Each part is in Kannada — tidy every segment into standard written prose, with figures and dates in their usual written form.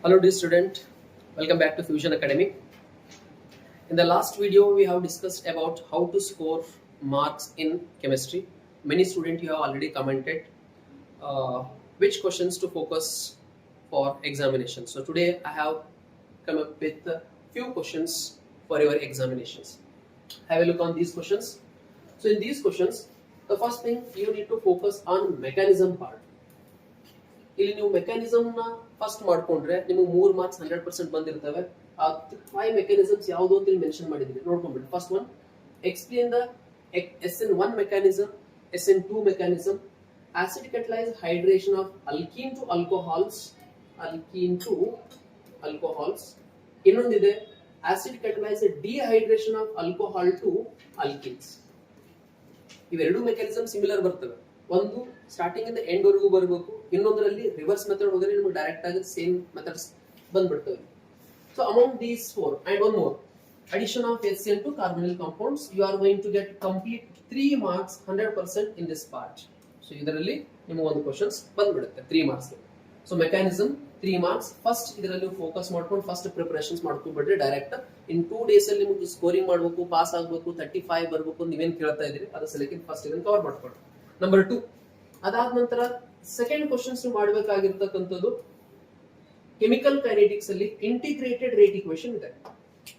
Hello dear student, welcome back to Fusion Academy. In the last video we have discussed about how to score marks in chemistry. Many students you have already commented which questions to focus for examination. So today I have come up with a few questions for your examinations. Have a look on these questions. So in these questions, the first thing you need to focus on mechanism part. ಇಲ್ಲಿ ನೀವು ಮೆಕ್ಯಾನಿಸಮ್ ನ ಫಸ್ಟ್ ಮಾಡ್ಕೊಂಡ್ರೆ ನಿಮಗೆ 3 ಮಾರ್ಕ್ಸ್ 100% ಬಂದಿರ್ತವೆ. ಆ 5 ಮೆಕ್ಯಾನಿಸಮ್ಸ್ ಯಾವುದು ಅಂತ ಇಲ್ಲಿ ಮೆನ್ಷನ್ ಮಾಡಿದೀನಿ, ನೋಡ್ಕೊಂಡ್ಬಿಡಿ. First one, explain the SN1 mechanism, SN2 mechanism, acid catalyzed hydration of alkene to alcohols, ಇನ್ನೊಂದಿದೆ acid catalyzed dehydration of alcohol to alkenes. ಇವೆರಡು ಮೆಕ್ಯಾನಿಸಮ್ ಸಿಮಿಲರ್ ಬರ್ತವೆ. ಒಂದು ಸ್ಟಾರ್ಟಿಂಗ್ ಇಂದ ಎಂಡ್ ವರೆಗೂ ಬರಬೇಕು, ಇನ್ನೊಂದರಲ್ಲಿ ರಿವರ್ಸ್ ಮೆಥಡ್ ಹೋದರೆ ನಿಮಗೆ ಡೈರೆಕ್ಟ್ ಆಗಿ ಸೇಮ್ ಮೆಥಡ್ಸ್ ಬಂದ್ಬಿಡ್ತವೆ. So among these four and one more addition of HCl to carbonyl compounds, you are going to get complete 3 marks 100% in this part. So ಇದರಲ್ಲಿ ನಿಮಗೆ ಒಂದು ಕ್ವಶನ್ಸ್ ಬಂದ್ಬಿಡುತ್ತೆ 3 marks. So mechanism 3 marks. First ಇದರಲ್ಲಿ ಫೋಕಸ್ ಮಾಡ್ಕೊಂಡು ಫಸ್ಟ್ ಪ್ರಿಪರೇಷನ್ಸ್ ಮಾಡ್ಕೊಂಡ್ಬಿಟ್ರೆ ಡೈರೆಕ್ಟ್ ಇನ್ 2 ಡೇಸ್ ಅಲ್ಲಿ ನಿಮಗೆ ಸ್ಕೋರಿಂಗ್ ಮಾಡಬೇಕು, ಪಾಸ್ ಆಗಬೇಕು, 35 ಬರಬೇಕು, ನೀವೇನ್ ಕೇಳ್ತಾ ಇದ್ರಿ ಅದು ಸೆಲೆಕ್ಟ್ ಫಸ್ಟ್ ಇದನ್ನ ಕವರ್ ಮಾಡ್ಕೊಳ್ಳಿ. ನಂಬರ್ 2, ಅದಾದ ನಂತರ ಸೆಕೆಂಡ್ ಕ್ವಶನ್ಸ್ ಮಾಡಬೇಕಾಗಿರ್ತಕ್ಕಂಥದ್ದು ಕೆಮಿಕಲ್ ಕೈನೆಟಿಕ್ಸ್ ಅಲ್ಲಿ ಇಂಟಿಗ್ರೇಟೆಡ್ ರೇಟ್ ಇಕ್ವೇಶನ್ ಇದೆ.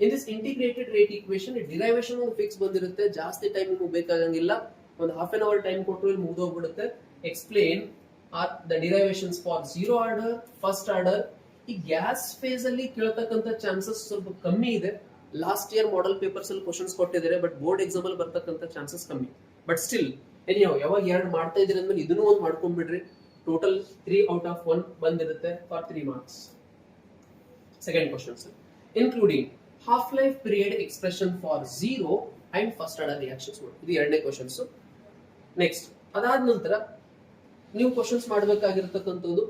In this integrated rate equation derivation ಒಂದು ಫಿಕ್ಸ್ ಬಂದಿರುತ್ತೆ, ಜಾಸ್ತಿ ಟೈಮ್ ನಿಮಗೆ ಬೇಕಾಗಂಗಿಲ್ಲ, ಒಂದು ಹಾಫ್ ಅನ್ ಅವರ್ ಟೈಮ್ ಕೊಟ್ಟರು ಇಲ್ಲಿ ಮುಗಿದೋಗ್ಬಿಡುತ್ತೆ. Explain or the derivations for 0 order, first order. ಈ ಗ್ಯಾಸ್ ಫೇಸ್ ಅಲ್ಲಿ ಕೇಳತಕ್ಕಂಥ ಚಾನ್ಸಸ್ ಸ್ವಲ್ಪ ಕಮ್ಮಿ ಇದೆ. ಲಾಸ್ಟ್ ಇಯರ್ ಮಾಡೆಲ್ ಪೇಪರ್ಸ್ ಅಲ್ಲಿ ಕ್ವಶನ್ಸ್ ಕೊಟ್ಟಿದ್ದಾರೆ, ಬಟ್ ಬೋರ್ಡ್ ಎಕ್ಸಾಮ್ ಅಲ್ಲಿ ಬರ್ತಕ್ಕಂಥ ಚಾನ್ಸಸ್ ಕಮ್ಮಿ. ಬಟ್ ಸ್ಟಿಲ್ ಯಾವಾಗ 2 ಮಾಡ್ತಾ ಇದ್ರಿ ಅಂದ್ಮೇಲೆ ಇದನ್ನು ಒಂದು ಮಾಡ್ಕೊಂಡ್ಬಿಡ್ರಿ. ಟೋಟಲ್ 3 ಔಟ್ ಆಫ್ 1 ಬಂದಿರುತ್ತೆ for 3 marks. Second questions including half life period expression for 0 and first order reactions. ಇದು ಎರಡನೇ ಕ್ವಶನ್ಸ್. ನೆಕ್ಸ್ಟ್ ಅದಾದ ನಂತರ ನೀವು ಕ್ವಶನ್ಸ್ ಮಾಡಬೇಕಾಗಿರತಕ್ಕಂಥದ್ದು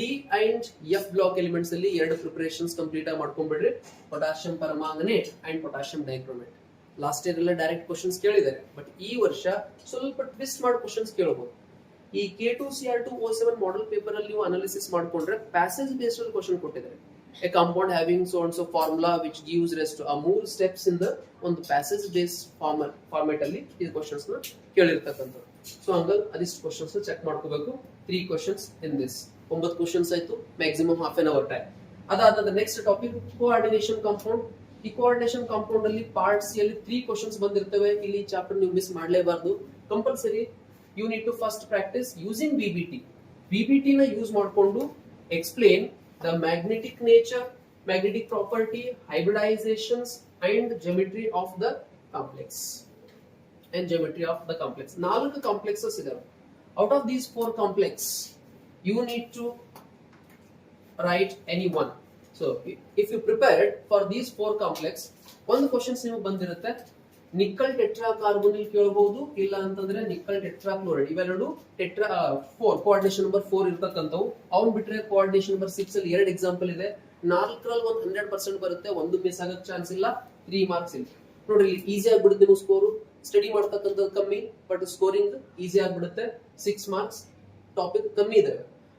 D and F block elements ಅಲ್ಲಿ 2 ಪ್ರಿಪರೇಷನ್ಸ್ ಕಂಪ್ಲೀಟ್ ಆಗಿ ಮಾಡ್ಕೊಂಡ್ಬಿಡ್ರಿ. Potassium permanganate and potassium dichromate. Last year ಎಲ್ಲ ಡೈರೆಕ್ಟ್ ಕ್ವಶನ್ಸ್ ಕೇಳಿದ್ದಾರೆ, ಬಟ್ ಈ ವರ್ಷ ಸ್ವಲ್ಪ ಟ್ವಿಸ್ಟ್ ಮಾಡಿ ಕ್ವಶನ್ಸ್ ಕೇಳಬಹುದು. ಈ K2Cr2O7 ಮಾಡೆಲ್ ಪೇಪರ್ ಅಲ್ಲಿ ನೀವು ಅನಾಲಿಸಿಸ್ ಮಾಡ್ಕೊಂಡ್ರೆ ಪ್ಯಾಸೇಜ್ ಬೇಸ್ಡ್ ಅಲ್ಲಿ ಕ್ವಶನ್ ಕೊಟ್ಟಿದ್ದಾರೆ. A compound having so and so formula which gives rise to ಆ 3 ಸ್ಟೆಪ್ಸ್ ಇನ್ ದ ಒಂದು ಪ್ಯಾಸೇಜ್ ಬೇಸ್ ಫಾರ್ಮೆಟ್ ಅಲ್ಲಿ ಈ ಕ್ವಶನ್ಸ್ ನ ಕೇಳಿರ್ತಕ್ಕಂಥದ್ದು. ಸೊ ಹಂಗಾಗಿ ಅದಿಷ್ಟು ಕ್ವಶನ್ಸ್ ಚೆಕ್ ಮಾಡ್ಕೋಬೇಕು. 3 ಕ್ವಶನ್ಸ್ ಇನ್ ದಿಸ್. 9 ಕ್ವಶನ್ಸ್ ಆಯ್ತು, maximum half an hour time. ಅದಾದ ನೆಕ್ಸ್ಟ್ ಟಾಪಿಕ್ ಕೋಆರ್ಡಿನೇಷನ್ ಕಾಂಪೌಂಡ್. ಈ ಕೋಆರ್ಡಿನೇಷನ್ ಕಾಂಪೌಂಡ್ ಅಲ್ಲಿ ಪಾರ್ಟ್ ಸಿ ಅಲ್ಲಿ 3 ಕ್ವಶನ್ಸ್ ಬಂದಿರ್ತವೆ. ಇಲ್ಲಿ ಚಾಪ್ಟರ್ ನೀವು ಮಿಸ್ ಮಾಡಲೇಬಾರದು. Compulsory you need to first practise using VBT ನ ಯೂಸ್ ಮಾಡಿಕೊಂಡು explain the magnetic nature, magnetic property, hybridisations and geometry of the complex. 4 complexes ಇದಾವೆ. Out of these 4 complex you need to write any one. So if you prepared for these 4 complex, ಒಂದು ಕ್ವಶನ್ಸ್ ನಿಮಗೆ ಬಂದಿರುತ್ತೆ. ನಿಕ್ಕಲ್ ಟೆಟ್ರಾ ಕಾರ್ಬೊನಿಲ್ ಕೇಳಬಹುದು, ಇಲ್ಲ ಅಂತಂದ್ರೆ ನಿಕ್ಕಲ್ ಟೆಟ್ರಾ ಕ್ಲೋರೈಡ್. ಇವೆರಡು ಟೆಟ್ರಾ 4 ಕೋಆರ್ಡಿನೇಷನ್ ನಂಬರ್ 4 ಇರತಕ್ಕಂತವು. ಅವ್ನ್ ಬಿಟ್ರೆ ಕೋಆರ್ಡಿನೇಷನ್ ನಂಬರ್ 6 ಅಲ್ಲಿ 2 ಎಕ್ಸಾಂಪಲ್ ಇದೆ. 4ರಲ್ಲಿ ಒಂದು 100% ಬರುತ್ತೆ, ಒಂದು ಮಿಸ್ ಆಗಕ್ ಚಾನ್ಸ್ ಇಲ್ಲ. 3 ಮಾರ್ಕ್ಸ್ ಇಲ್ಲ. ನೋಡ್ರಿ, ಇಲ್ಲಿ ಈಸಿ ಆಗ್ಬಿಡುತ್ತೆ. ನೀವು ಸ್ಕೋರ್ ಸ್ಟಡಿ ಮಾಡ್ತಕ್ಕಂಥದ್ದು ಕಮ್ಮಿ, ಬಟ್ ಸ್ಕೋರಿಂಗ್ ಈಸಿ ಆಗ್ಬಿಡುತ್ತೆ. 6 ಮಾರ್ಕ್ಸ್, ಟಾಪಿಕ್ ಕಮ್ಮಿ ಇದೆ.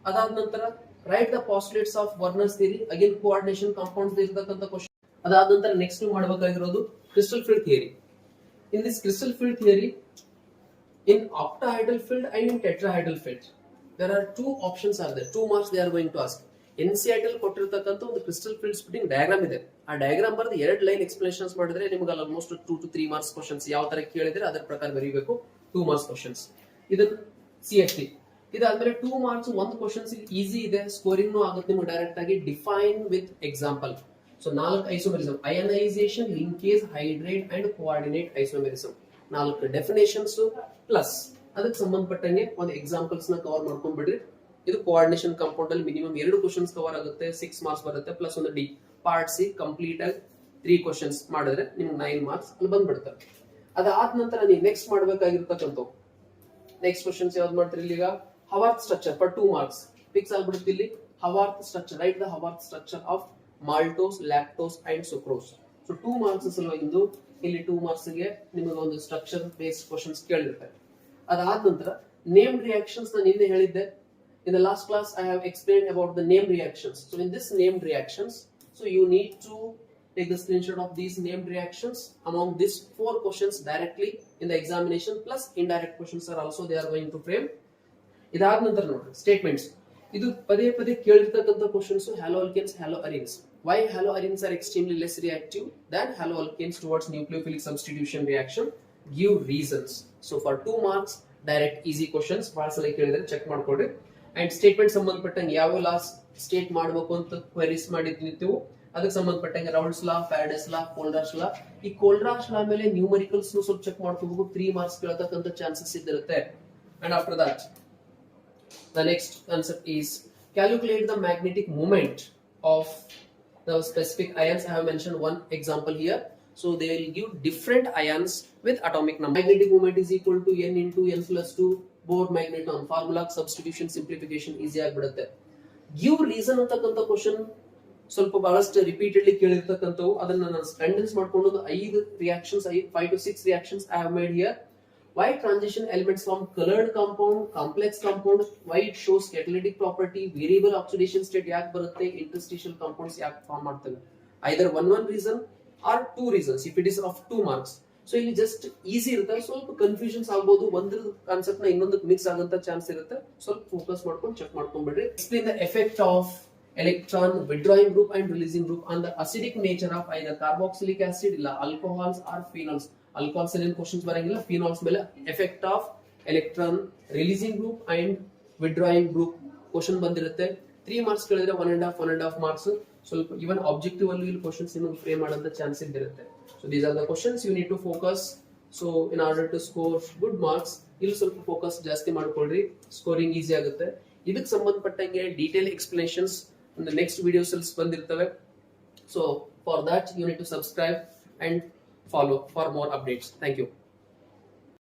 ಅದಾದ ನಂತರ write the postulates of Werner's theory, again coordination compounds ಇರತಕ್ಕಂತ ಕ್ವೆಶ್ಚನ್. ಅದಾದ ನಂತರ ನೆಕ್ಸ್ಟ್ ಮಾಡಬೇಕಾಗಿರೋದು crystal field theory. In this crystal field theory, in octahedral field and in tetrahedral field, there are 2 options are there. 2 marks they are going to ask. NCERT ಕೊಟ್ಟಿರತಕ್ಕಂತ ಒಂದು crystal field splitting diagram ಇದೆ. ಆ ಡಯಾಗ್ರಾಮ್ ಬರೆದು 2 ಲೈನ್ ಎಕ್ಸ್ಪ್ಲನೇಷನ್ಸ್ ಮಾಡಿದ್ರೆ ನಿಮಗೆ ಆಲ್ಮೋಸ್ಟ್ 2 to 3 ಮಾರ್ಕ್ಸ್ ಕ್ವೆಶ್ಚನ್ಸ್ ಯಾವ ತರ ಕೇಳಿದ್ರೆ ಅದರ ಪ್ರಕಾರ ಬರೀಬೇಕು. 2 ಮಾರ್ಕ್ಸ್ ಕ್ವೆಶ್ಚನ್ಸ್. ಇದು CFT. ಇದಾದ್ಮೇಲೆ 2 ಮಾರ್ಕ್ಸ್ ಒಂದು ಕ್ವಶನ್ಸ್ ಈಸಿ ಇದೆ, ಸ್ಕೋರಿಂಗ್ ಆಗುತ್ತೆ ನಿಮಗೆ ಡೈರೆಕ್ಟ್ ಆಗಿ. Define with example. So 4 isomerism, ionisation, linkage, hydrate and coordinate isomerism. 4 definitions plus ಅದಕ್ಕೆ ಸಂಬಂಧಪಟ್ಟಂಗೆ ಒಂದು ಎಕ್ಸಾಂಪಲ್ಸ್ ನ ಕವರ್ ಮಾಡ್ಕೊಂಡ್ಬಿಡ್ರಿ. ಇದು ಕೋಆರ್ಡಿನೇಷನ್ ಕಾಂಪೌಂಡ್ ಅಲ್ಲಿ ಮಿನಿಮಮ್ 2 ಕ್ವಶನ್ಸ್ ಕವರ್ ಆಗುತ್ತೆ, 6 ಮಾರ್ಕ್ಸ್ ಬರುತ್ತೆ. ಪ್ಲಸ್ ಒಂದು ಡಿ ಪಾರ್ಟ್ ಸಿ ಕಂಪ್ಲೀಟ್ ಆಗಿ 3 ಕ್ವಶನ್ಸ್ ಮಾಡಿದ್ರೆ ನಿಮ್ಗೆ 9 ಮಾರ್ಕ್ಸ್ ಅಲ್ಲಿ ಬಂದ್ಬಿಡ್ತಾರೆ. ಅದಾದ ನಂತರ ನೀವು ನೆಕ್ಸ್ಟ್ ಮಾಡಬೇಕಾಗಿರ್ತಕ್ಕಂಥ ನೆಕ್ಸ್ಟ್ ಕ್ವಶನ್ಸ್ ಯಾವ್ದು ಮಾಡ್ತೀರಿ ಇಲ್ಲಿ? ಈಗ Haworth structure for 2 marks. Fix ಆಗ್ಬಿಡುತ್ತೆ ಇಲ್ಲಿ. Haworth structure, write the Haworth structure of maltose, lactose and sucrose. So 2 marks ಸಲುವಾಗಿ ಇಲ್ಲಿ 2 ಮಾರ್ಕ್ಸ್ ಗೆ ನಿಮಗೆ ಒಂದು ಸ್ಟ್ರಕ್ಚರ್ ಬೇಸ್ಡ್ ಕ್ವಶನ್ಸ್ ಕೇಳಿರ್ತಾರೆ. ಅದಾದ ನಂತರ ನೇಮ್ ರಿಯಾಕ್ಷನ್ಸ್ ನಾನು ನಿನ್ನೆ ಹೇಳಿದ್ದೆ. In the last class, I have explained about the named reactions. So in this named reactions, so you need to take the screenshot of these named reactions among these 4 questions directly in the examination, plus indirect questions are also they are going to frame. ಇದಾದ ನಂತರ ನೋಡ್ರಿ ಸ್ಟೇಟ್ಮೆಂಟ್ಸ್. ಇದು ಪದೇ ಪದೇ ಕೇಳಿರ್ತಕ್ಕಂಥ questions. Halo alkanes, halo arenes. Why halo arenes are extremely less reactive than halo alkanes towards nucleophilic substitution reaction? Give reasons. So for 2 marks, direct easy questions. ಬಹಳ ಸಲ ಕೇಳಿದ್ರೆ ಚೆಕ್ ಮಾಡ್ಕೊಡ್ರಿ. ಅಂಡ್ ಸ್ಟೇಟ್ಮೆಂಟ್ ಸಂಬಂಧಪಟ್ಟಂಗೆ ಯಾವ ಲಾಸ್ ಸ್ಟೇಟ್ ಮಾಡಬೇಕು ಅಂತ ಕ್ವೆರೀಸ್ ಮಾಡಿದ್ನಿತ್ತು, ಅದಕ್ಕೆ ಸಂಬಂಧಪಟ್ಟಂಗೆ ರೌಲ್ಸ್ ಲಾ, ಫ್ಯಾರಡೇಸ್ ಲಾ, ಕೋಲ್ರಾಶ್ ಲಾ. ಈ ಕೋಲ್ರಾಶ್ ಲಾ ಮೇಲೆ ನ್ಯೂಮರಿಕಲ್ಸ್ ಸ್ವಲ್ಪ ಚೆಕ್ ಮಾಡ್ಕೋಬೇಕು. 3 ಮಾರ್ಕ್ಸ್ ಕೇಳತಕ್ಕಂತ ಚಾನ್ಸಸ್ ಇರುತ್ತೆ. And after that the next concept is calculate the magnetic moment of the specific ions. I have mentioned one example here. So they will give different ions with atomic number. Magnetic moment is equal to n into n plus 2 Bohr magneton. Formula substitution simplification easy ಆಗಿಬಿಡುತ್ತೆ. Give reason ಅಂತಕ್ಕಂಥ ಕ್ವಶನ್ ಸ್ವಲ್ಪ ಬಹಳಷ್ಟು ರಿಪೀಟೆಡ್ಲಿ ಕೇಳಿರ್ತಕ್ಕಂಥವು. ಅದನ್ನ ನಾನು ಕಂಡೆನ್ಸ್ ಮಾಡ್ಕೊಂಡು 5 reactions, 5 to 6 reactions I have made here. Why transition elements from colored compound, complex compound, why it shows catalytic property, variable oxidation state ಯಾಕೆ ಬರುತ್ತೆ, interstitial compounds ಯಾಕೆ ಫಾರ್ಮ್ ಮಾಡ್ತವೆ. Either one reason or 2 reasons if it is of 2 marks. So ಇಲ್ಲಿ just easy ಇರುತ್ತೆ. ಸ್ವಲ್ಪ ಕನ್ಫ್ಯೂಷನ್ಸ್ ಆಗ್ಬೋದು, ಒಂದ್ರ ಕಾನ್ಸೆಪ್ಟ್ ನ ಇನ್ನೊಂದಕ್ಕೆ ಮಿಕ್ಸ್ ಆಗಂತ ಚಾನ್ಸ್ ಇರುತ್ತೆ. ಸ್ವಲ್ಪ ಫೋಕಸ್ ಮಾಡ್ಕೊಂಡು check ಮಾಡ್ಕೊಂಡ್ಬಿಡ್ರಿ. Explain the effect of electron withdrawing group and releasing group on the acidic nature of either carboxylic acid, ಇಲ್ಲ alcohols or phenols. Alcohols ಅಲ್ಲಿ ಕ್ವಶನ್ಸ್ ಬರಂಗಿಲ್ಲ. ಫಿನಾಲ್ಸ್ ಮೇಲೆ effect of electron releasing group and withdrawing group question ಬಂದಿರುತ್ತೆ. 3 ಮಾರ್ಕ್ಸ್ ಕೇಳಿದ್ರೆ 1.5 ಮಾರ್ಕ್ಸ್. ಸ್ವಲ್ಪ ಇವನ್ ಆಬ್ಜೆಕ್ಟಿವ್ ಅಲ್ಲಿ ಇಲ್ಲಿ ಕ್ವಶನ್ಸ್ ಇನ್ನೊಂದು ಫ್ರೇಮ್ ಮಾಡೋಂತ ಚಾನ್ಸ್ ಇರುತ್ತೆ. So these are the questions you need to focus. So in order to score good marks, ಇಲ್ಲಿ ಸ್ವಲ್ಪ ಫೋಕಸ್ ಜಾಸ್ತಿ ಮಾಡ್ಕೊಳ್ರಿ, ಸ್ಕೋರಿಂಗ್ ಈಸಿ ಆಗುತ್ತೆ. ಇದಕ್ಕೆ ಸಂಬಂಧಪಟ್ಟಂಗೆ ಡೀಟೇಲ್ ಎಕ್ಸ್ಪ್ಲನೇಷನ್ಸ್ ನೆಕ್ಸ್ಟ್ ವಿಡಿಯೋಸ್ ಅಲ್ಲಿ ಬಂದಿರ್ತವೆ. So for that you need to subscribe and follow for more updates. Thank you.